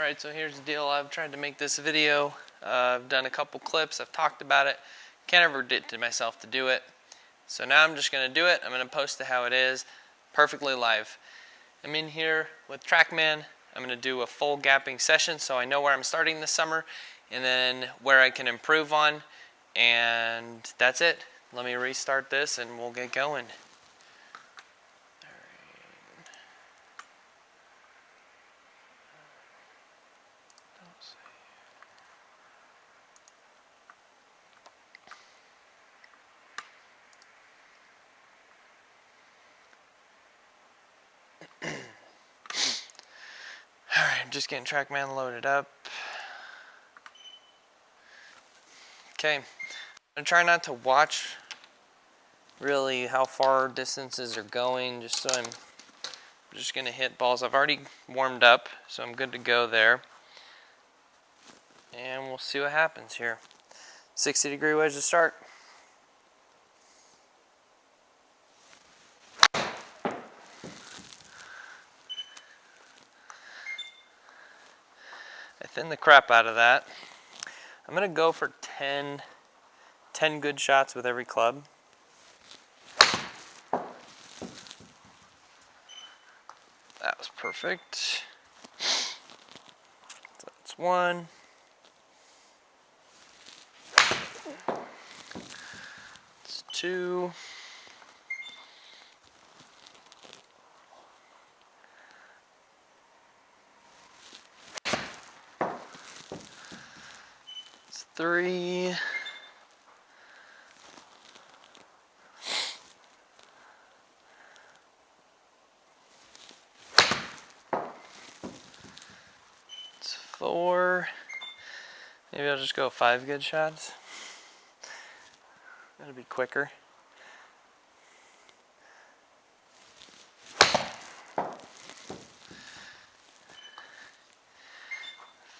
Alright, so here's the deal. I've tried to make this video. I've done a couple clips. I've talked about it. Can't ever get to myself to do it. So now I'm just going to do it. I'm going to post it how it is, perfectly live. I'm in here with Trackman. I'm going to do a full gapping session so I know where I'm starting this summer and then where I can improve on. And that's it. Let me restart this and we'll get going. Alright, I'm just getting Trackman loaded up. Okay, I'm going to try not to watch really how far distances are going, just so I'm just going to hit balls. I've already warmed up, so I'm good to go there. And we'll see what happens here. 60-degree wedge to start. I thin the crap out of that. I'm going to go for 10 good shots with every club. That was perfect. That's one. That's two. That's three. That's four. Maybe I'll just go 5 good shots. That'll be quicker.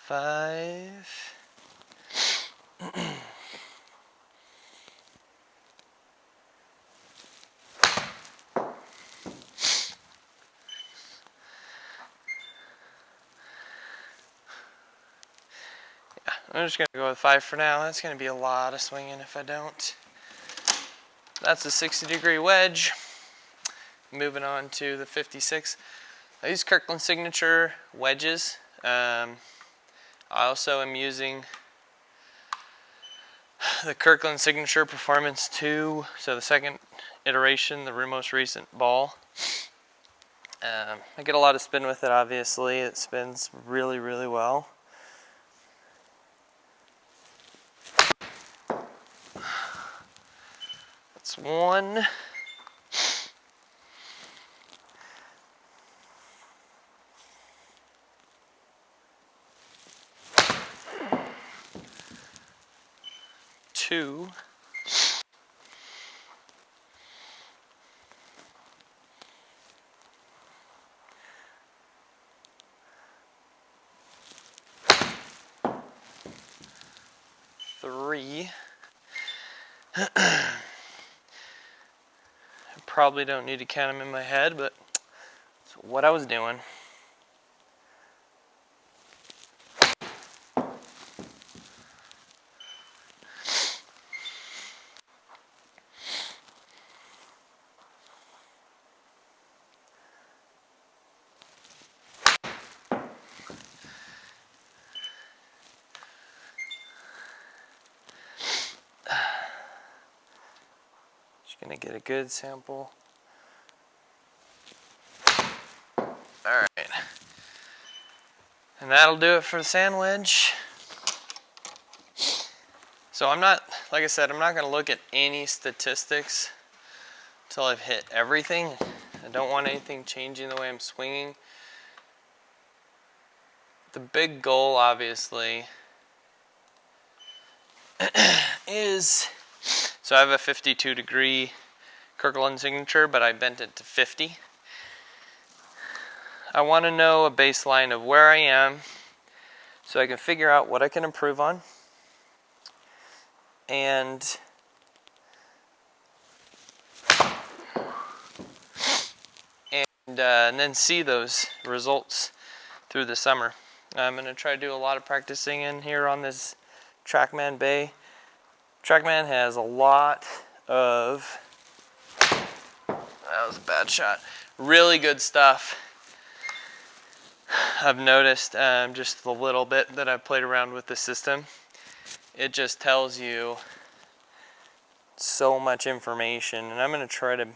Five. I'm just going to go with 5 for now. That's going to be a lot of swinging if I don't. That's a 60-degree wedge. Moving on to the 56. I use Kirkland Signature wedges. I also am using the Kirkland Signature Performance 2, so the second iteration, the most recent ball. I get a lot of spin with it, obviously. It spins really, really well. That's one. Two. Three. I probably don't need to count them in my head, but that's what I was doing. Just gonna get a good sample. Alright. And that'll do it for the sand wedge. So I'm not, like I said, I'm not going to look at any statistics until I've hit everything. I don't want anything changing the way I'm swinging. The big goal, obviously, is, so I have a 52-degree Kirkland Signature, but I bent it to 50. I want to know a baseline of where I am so I can figure out what I can improve on. And then see those results through the summer. I'm going to try to do a lot of practicing in here on this Trackman bay. Trackman has a lot of, that was a bad shot, really good stuff. I've noticed just the little bit that I've played around with the system. It just tells you so much information, and I'm going to try to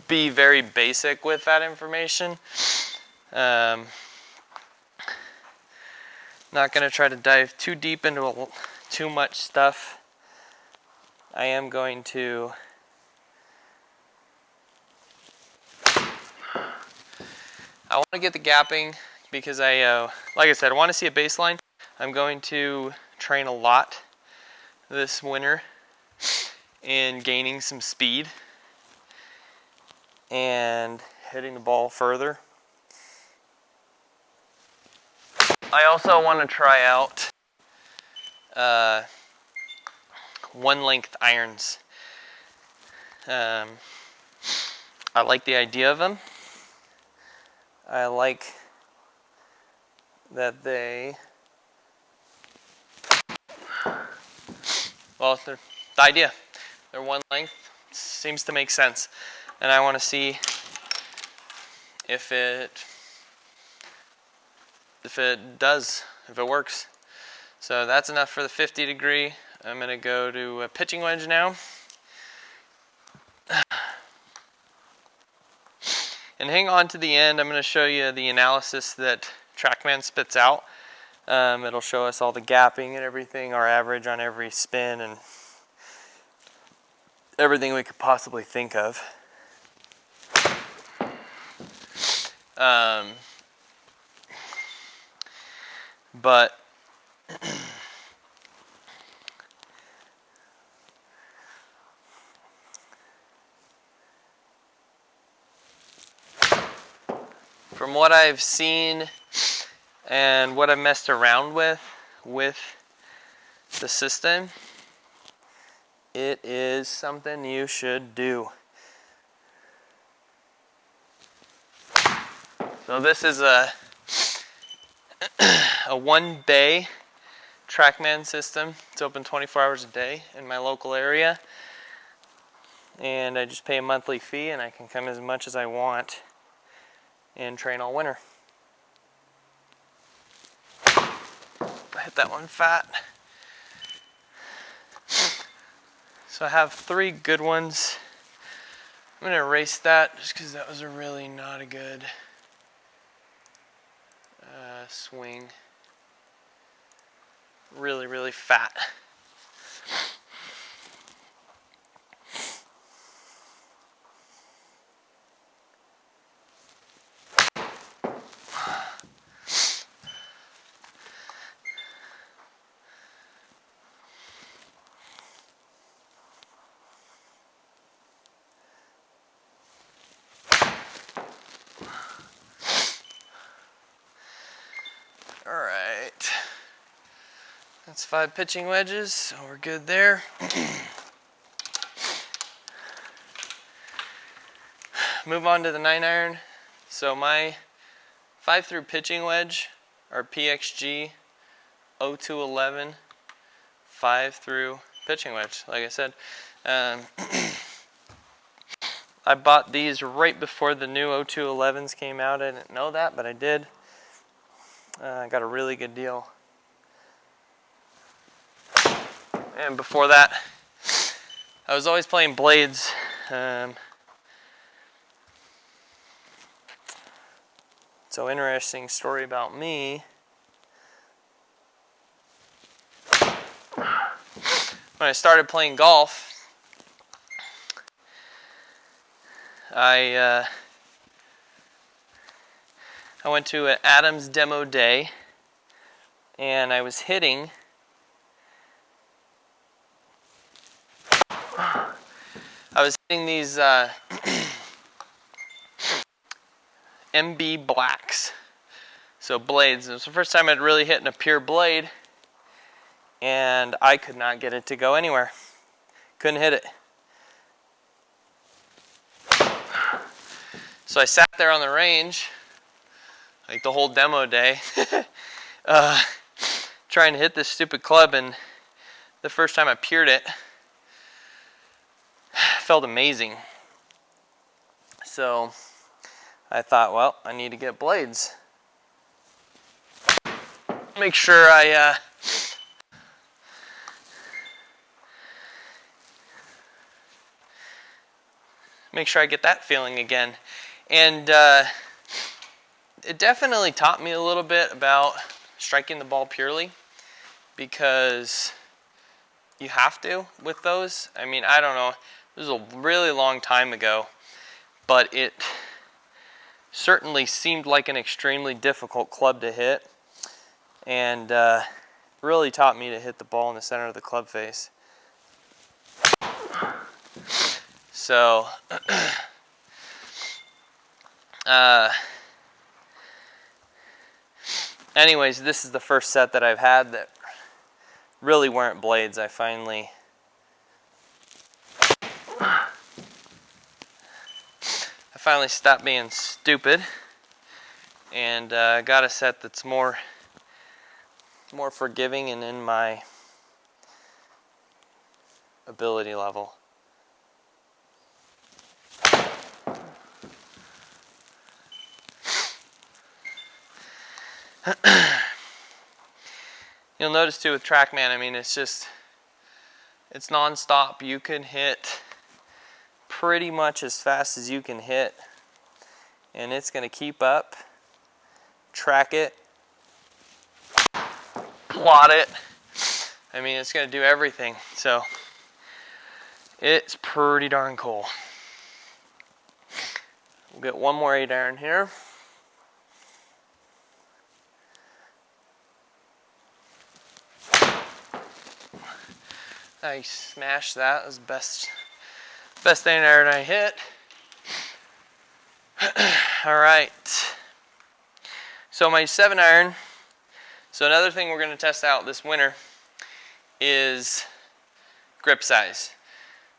be very basic with that information. Not going to try to dive too deep into too much stuff. I am going to want to get the gapping because like I said, I want to see a baseline. I'm going to train a lot this winter in gaining some speed and hitting the ball further. I also want to try out one length irons. I like the idea of them. I like that the idea, they're one length, seems to make sense. And I want to see if it works. So that's enough for the 50 degree. I'm going to go to a pitching wedge now. And hang on to the end. I'm going to show you the analysis that Trackman spits out. It'll show us all the gapping and everything, our average on every spin, and everything we could possibly think of. But from what I've seen and what I've messed around with the system, it is something you should do. So this is a one bay Trackman system. It's open 24 hours a day in my local area. And I just pay a monthly fee and I can come as much as I want and train all winter. I hit that one fat. So I have 3 good ones. I'm going to erase that just because that was really not a good swing. Really, really fat. Alright, that's 5 pitching wedges, so we're good there. Move on to the 9-iron. So my 5 through pitching wedge are PXG 0211 5 through pitching wedge, like I said. I bought these right before the new 0211s came out. I didn't know that, but I did. I got a really good deal. And before that, I was always playing blades. So interesting story about me. When I started playing golf, I went to an Adams demo day, and I was hitting these MB blacks, so blades. It was the first time I'd really hit in a pure blade, and I could not get it to go anywhere. Couldn't hit it. So I sat there on the range, like the whole demo day, trying to hit this stupid club, and the first time I peered it, felt amazing. So I thought, well, I need to get blades. Make sure I get that feeling again. And it definitely taught me a little bit about striking the ball purely, because you have to with those. I mean, I don't know, this was a really long time ago, but it certainly seemed like an extremely difficult club to hit, and really taught me to hit the ball in the center of the club face. So anyways, this is the first set that I've had that really weren't blades. I finally stopped being stupid and got a set that's more forgiving and in my ability level. You'll notice too with Trackman, I mean, it's non-stop. You can hit pretty much as fast as you can hit, and it's going to keep up, track it, plot it. I mean, it's going to do everything. So it's pretty darn cool. We'll get one more 8-iron here. I smashed that. That was the best 8-iron I hit. All right. So my 7-iron. So another thing we're going to test out this winter is grip size.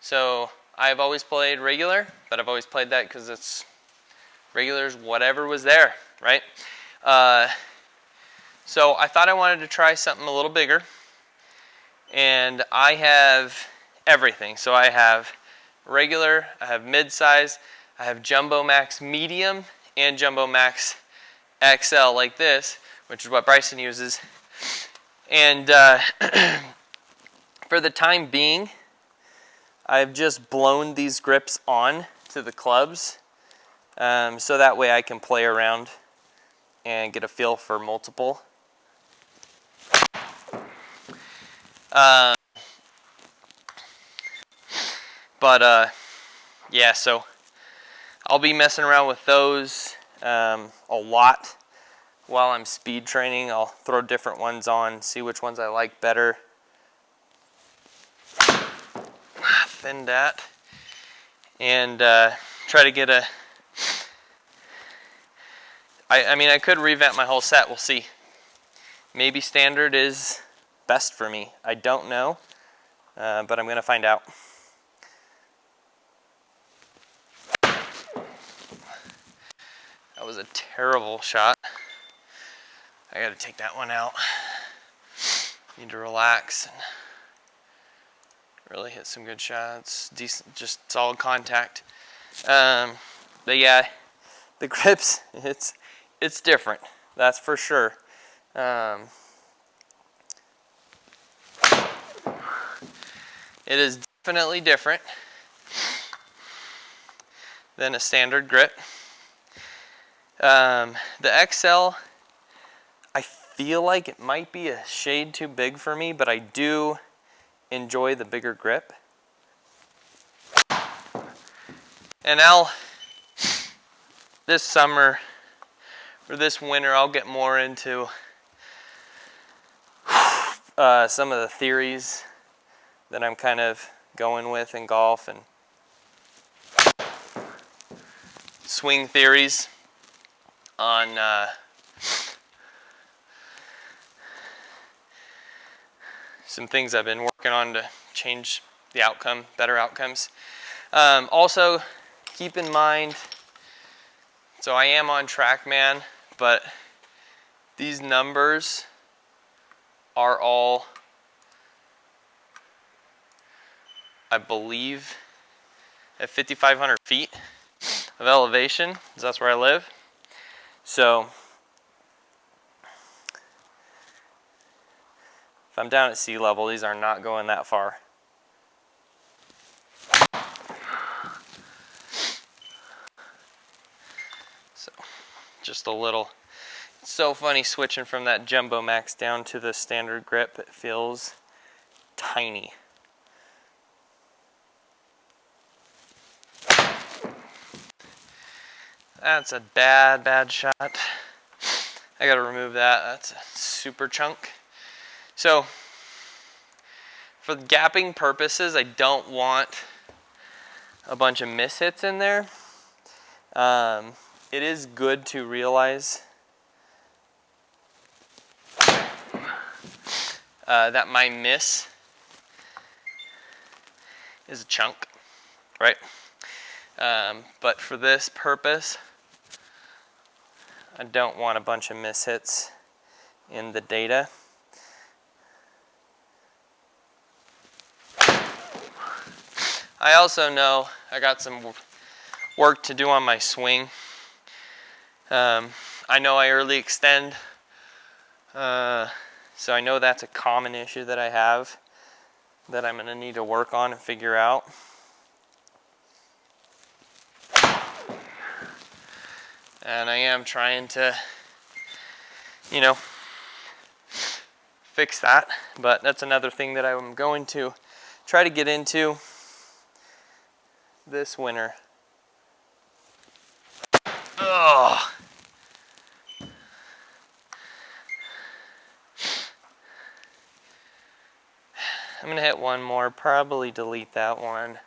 So I've always played regular, but I've always played that because it's regulars, whatever was there, right? So I thought I wanted to try something a little bigger. And I have everything. So I have regular, I have mid-size, I have Jumbo Max Medium, and Jumbo Max XL like this, which is what Bryson uses. And for the time being, I've just blown these grips on to the clubs, so that way I can play around and get a feel for multiple. Yeah, so I'll be messing around with those a lot while I'm speed training. I'll throw different ones on, see which ones I like better. Thin that, and try to get a... I mean, I could revamp my whole set. We'll see. Maybe standard is best for me. I don't know, but I'm going to find out. That was a terrible shot. I got to take that one out. Need to relax and really hit some good shots. Decent, just solid contact. But yeah, the grips, it's different. That's for sure. It is definitely different than a standard grip. The XL, I feel like it might be a shade too big for me, but I do enjoy the bigger grip. And this summer, or this winter, I'll get more into some of the theories that I'm kind of going with in golf, and swing theories on some things I've been working on to change the outcome, better outcomes. Also, keep in mind So I am on Trackman, but these numbers are all, I believe, at 5,500 feet of elevation, 'cause that's where I live. So if I'm down at sea level, these are not going that far. So just a little, it's so funny switching from that Jumbo Max down to the standard grip. It feels tiny. That's a bad shot. I gotta remove that. That's a super chunk. So for gapping purposes, I don't want a bunch of mishits in there. It is good to realize that my miss is a chunk, right? But for this purpose, I don't want a bunch of mishits in the data. I also know I got some work to do on my swing. I know I early extend, so I know that's a common issue that I have that I'm going to need to work on and figure out. And I am trying to, you know, fix that, but that's another thing that I'm going to try to get into this winter. Ugh. I'm gonna hit one more, probably delete that one.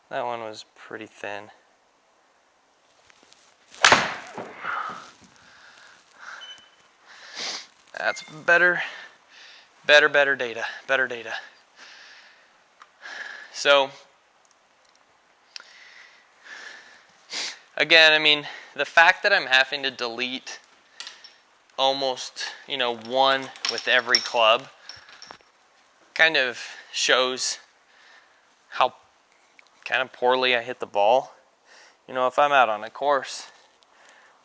That one was pretty thin. That's better data. So, again, I mean, the fact that I'm having to delete almost, one with every club kind of shows how kind of poorly I hit the ball. If I'm out on a course,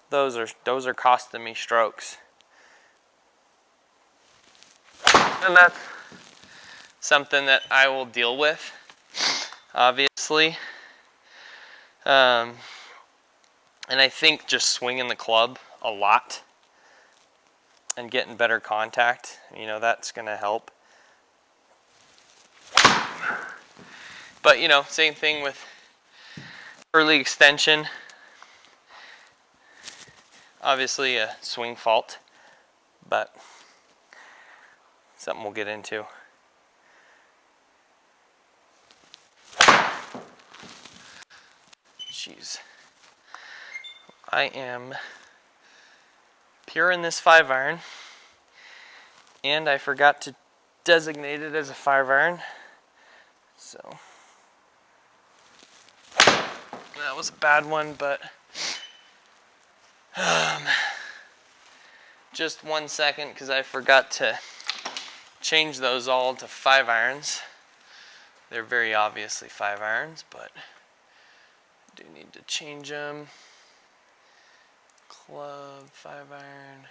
those are costing me strokes. And that's something that I will deal with, obviously. And I think just swinging the club a lot and getting better contact, that's going to help. But, same thing with early extension. Obviously a swing fault, but something we'll get into. Jeez. I am pure in this 5-iron, and I forgot to designate it as a 5-iron, so that was a bad one, but just 1 second, because I forgot to change those all to 5-irons. They're very obviously 5-irons, but I do need to change them. Club, 5-iron.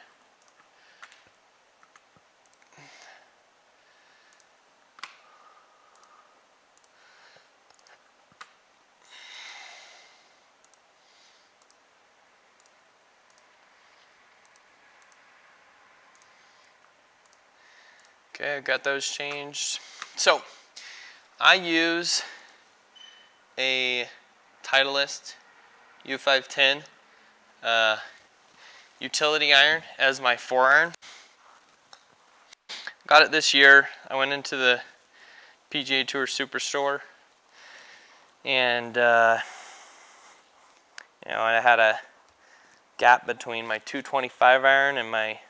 Okay, I've got those changed. So, I use a Titleist U510 utility iron as my 4-iron. Got it this year. I went into the PGA Tour Superstore, and I had a gap between my 225 iron and my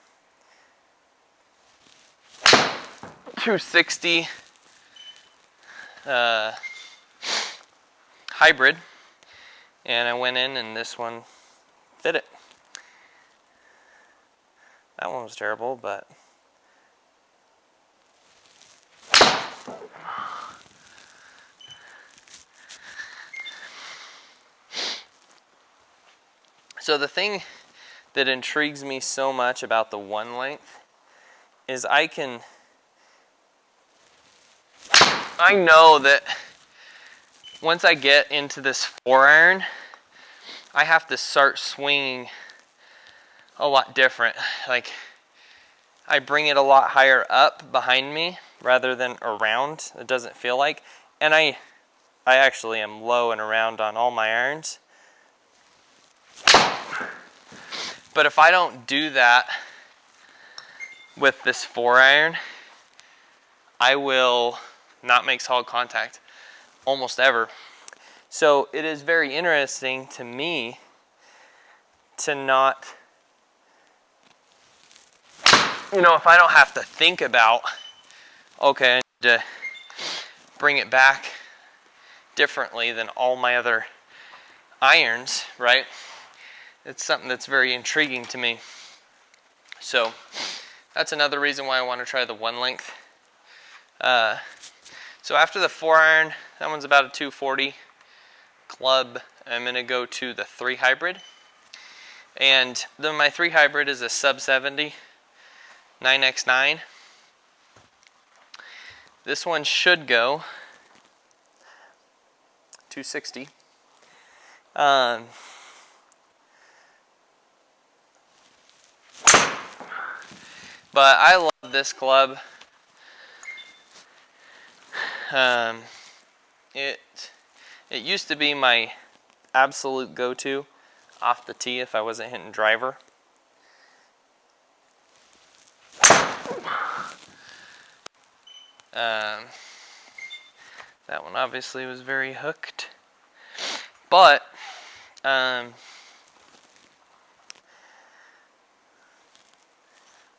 260 hybrid, and I went in, and this one fit it. That one was terrible, but so the thing that intrigues me so much about the one length is I know that once I get into this 4-iron, I have to start swinging a lot different. Like, I bring it a lot higher up behind me rather than around. It doesn't feel like. And I actually am low and around on all my irons. But if I don't do that with this 4-iron, I will not make solid contact almost ever. So it is very interesting to me to not, you know, if I don't have to think about, okay, I need to bring it back differently than all my other irons, right? It's something that's very intriguing to me. So that's another reason why I want to try the one length. So after the 4-iron, that one's about a 240 club. I'm going to go to the 3 hybrid. And then my 3 hybrid is a sub 70 9x9. This one should go 260. But I love this club. It used to be my absolute go-to off the tee if I wasn't hitting driver. That one obviously was very hooked, but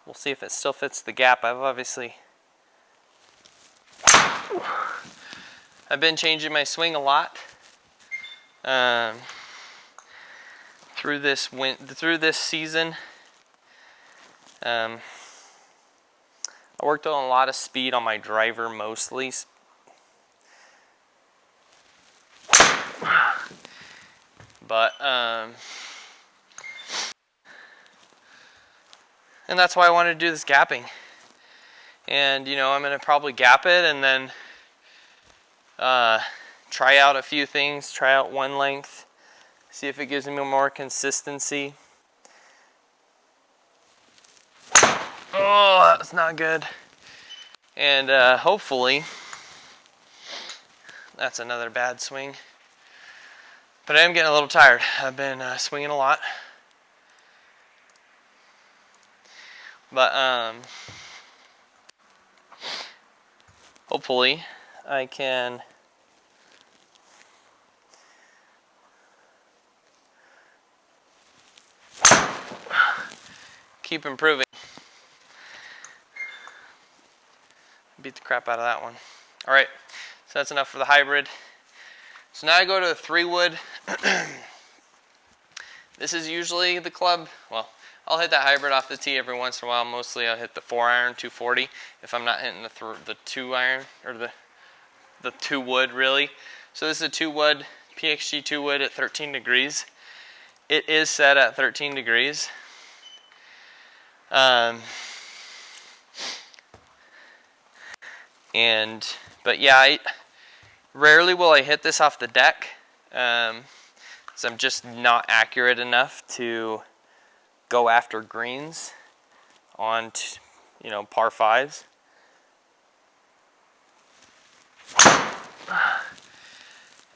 we'll see if it still fits the gap. I've been changing my swing a lot through this season. I worked on a lot of speed on my driver mostly. But and that's why I wanted to do this gapping. And you know, I'm going to probably gap it and then try out a few things, try out one length, see if it gives me more consistency. Oh, that's not good. And hopefully, that's another bad swing. But I am getting a little tired. I've been swinging a lot. But hopefully I can keep improving. Beat the crap out of that one. Alright, so that's enough for the hybrid. So now I go to the 3-wood. This is usually the club. Well, I'll hit that hybrid off the tee every once in a while. Mostly I'll hit the 4-iron 240 if I'm not hitting the 2-iron or the 2-wood really. So this is a 2-wood, PXG 2-wood at 13 degrees. It is set at 13 degrees. But yeah, rarely will I hit this off the deck, because I'm just not accurate enough to go after greens on, you know, par 5s.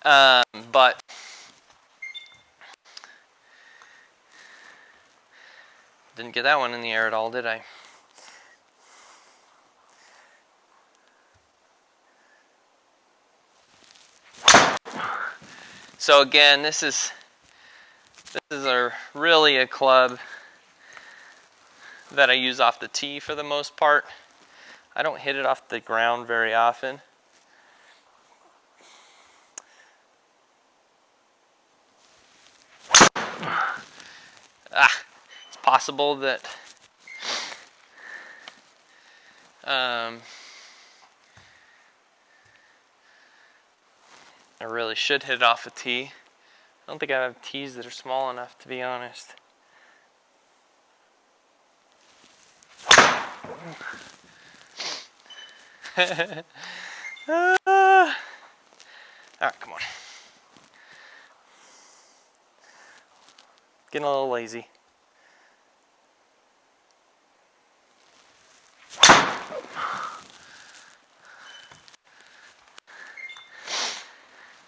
But didn't get that one in the air at all, did I? So again, this is really a club that I use off the tee for the most part. I don't hit it off the ground very often. It's possible that I really should hit it off a tee. I don't think I have tees that are small enough, to be honest. Alright, come on. Getting a little lazy.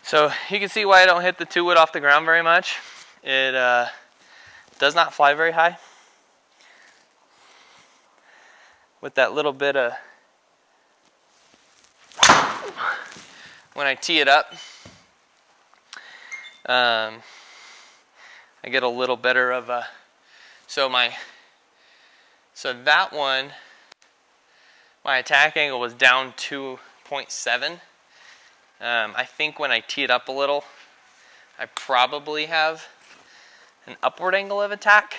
So you can see why I don't hit the 2-wood off the ground very much. It does not fly very high. With that little bit of, when I tee it up, I get a little better of a, so that one, my attack angle was down 2.7. I think when I tee it up a little, I probably have an upward angle of attack.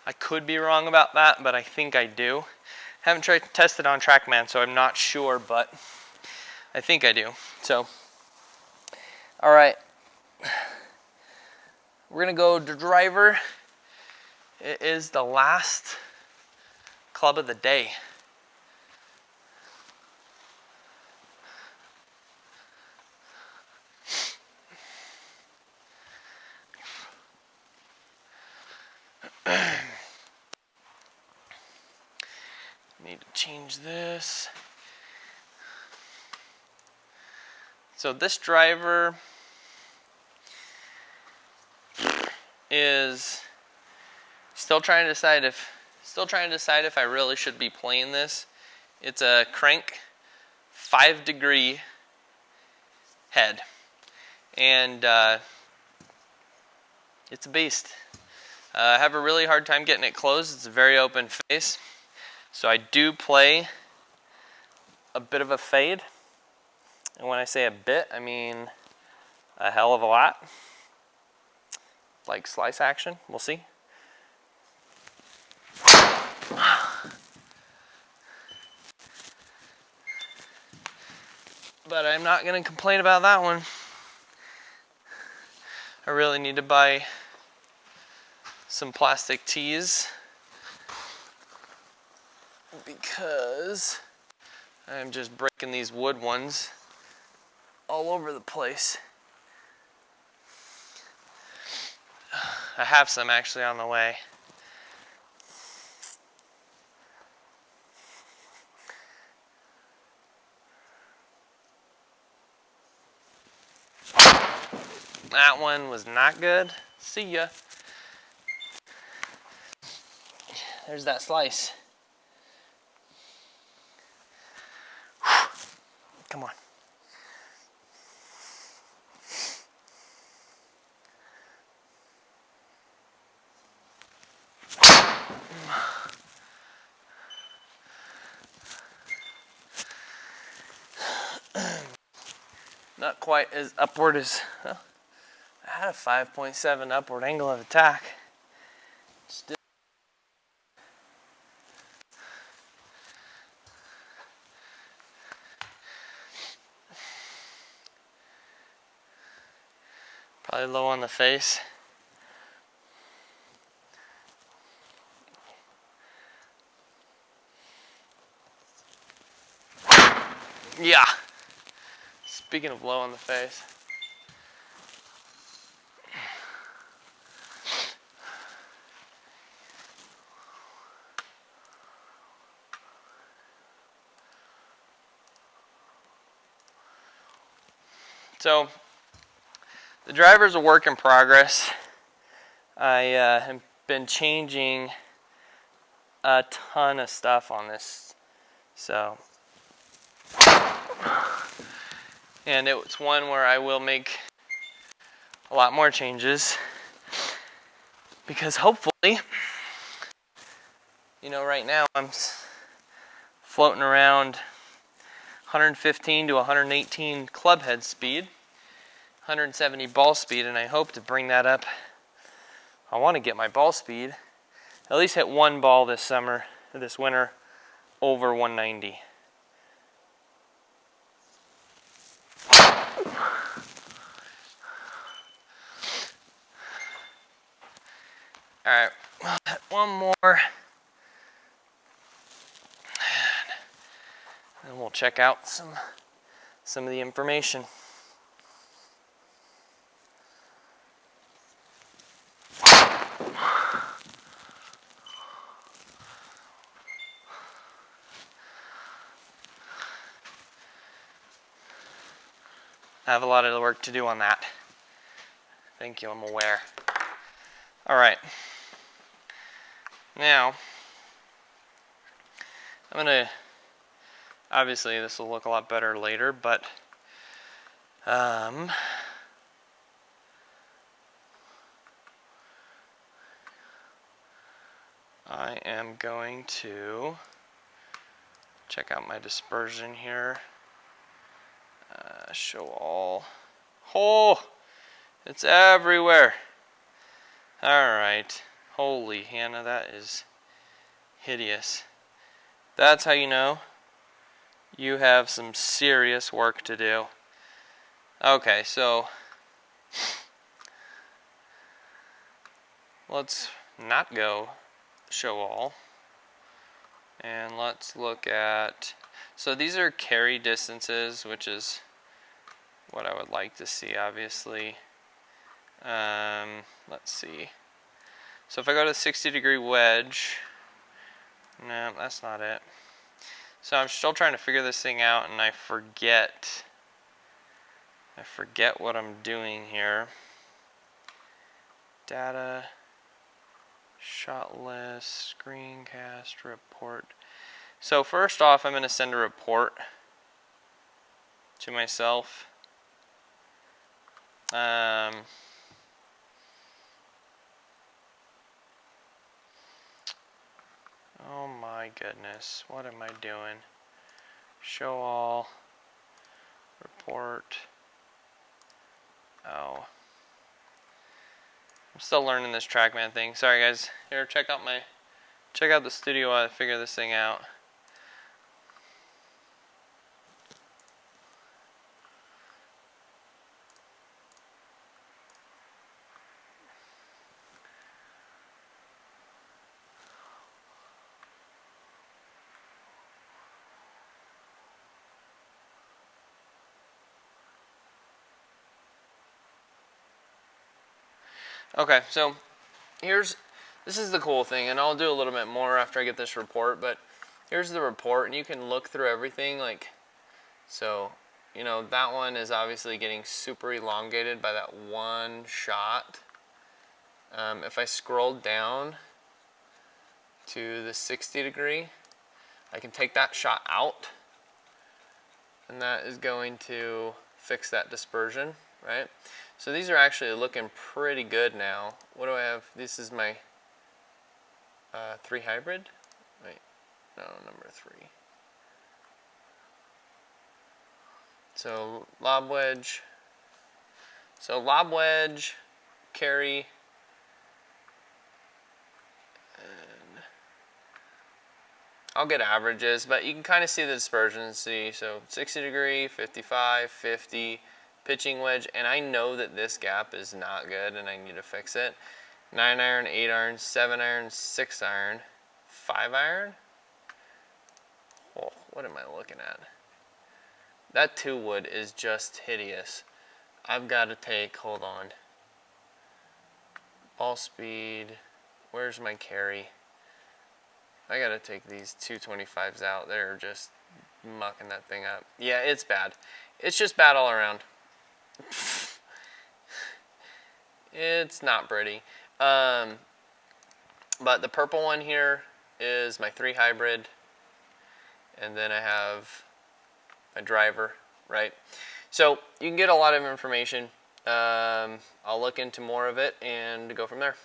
I could be wrong about that, but I think I do. Haven't tested on Trackman, so I'm not sure, but I think I do. So, all right. We're gonna go to driver. It is the last club of the day. Need to change this. So this driver is still trying to decide if I really should be playing this. It's a crank 5-degree head, and it's a beast. I have a really hard time getting it closed. It's a very open face, so I do play a bit of a fade, and when I say a bit, I mean a hell of a lot. Like slice action, we'll see. But I'm not going to complain about that one. I really need to buy some plastic tees because I'm just breaking these wood ones all over the place. I have some actually on the way. That one was not good. See ya. There's that slice. Come on. Not quite as upward as, well, I had a 5.7 upward angle of attack. Still. Probably low on the face. Yeah. Speaking of low on the face. So, the driver's a work in progress. I have been changing a ton of stuff on this. So, and it's one where I will make a lot more changes because hopefully, you know, right now I'm floating around 115 to 118 club head speed, 170 ball speed, and I hope to bring that up I want to get my ball speed, at least hit one ball this winter, over 190. Alright, one more. And we'll check out some of the information. I have a lot of work to do on that. Thank you, I'm aware. Alright. Now, I'm gonna, obviously this will look a lot better later, but I am going to check out my dispersion here. Show all. Oh, it's everywhere. Alright. Holy Hannah, that is hideous. That's how you know you have some serious work to do. Okay, so let's not go show all. And let's look at, so these are carry distances, which is what I would like to see, obviously. Let's see. So if I go to 60-degree wedge, no, that's not it. So I'm still trying to figure this thing out, and I forget what I'm doing here. Data, shot list, screencast, report. So first off, I'm going to send a report to myself. Oh my goodness, what am I doing? Show all, report. Oh. I'm still learning this Trackman thing. Sorry guys. Here, check out the studio while I figure this thing out. Okay, so this is the cool thing, and I'll do a little bit more after I get this report, but here's the report, and you can look through everything, like, so, you know, that one is obviously getting super elongated by that one shot. If I scroll down to the 60-degree, I can take that shot out, and that is going to fix that dispersion, right? So these are actually looking pretty good now. What do I have? This is my 3 hybrid. Wait, no, number 3. So lob wedge. So lob wedge, carry, and I'll get averages, but you can kind of see the dispersion. See, so 60-degree, 55, 50. Pitching wedge, and I know that this gap is not good and I need to fix it. 9 iron, 8 iron, 7 iron, 6 iron, 5 iron. Oh, what am I looking at? That 2 wood is just hideous. I've got to take, hold on. Ball speed, where's my carry? I got to take these 225s out. They're just mucking that thing up. Yeah, it's bad. It's just bad all around. It's not pretty. But the purple one here is my 3 hybrid, and then I have my driver, right? So you can get a lot of information. I'll look into more of it and go from there.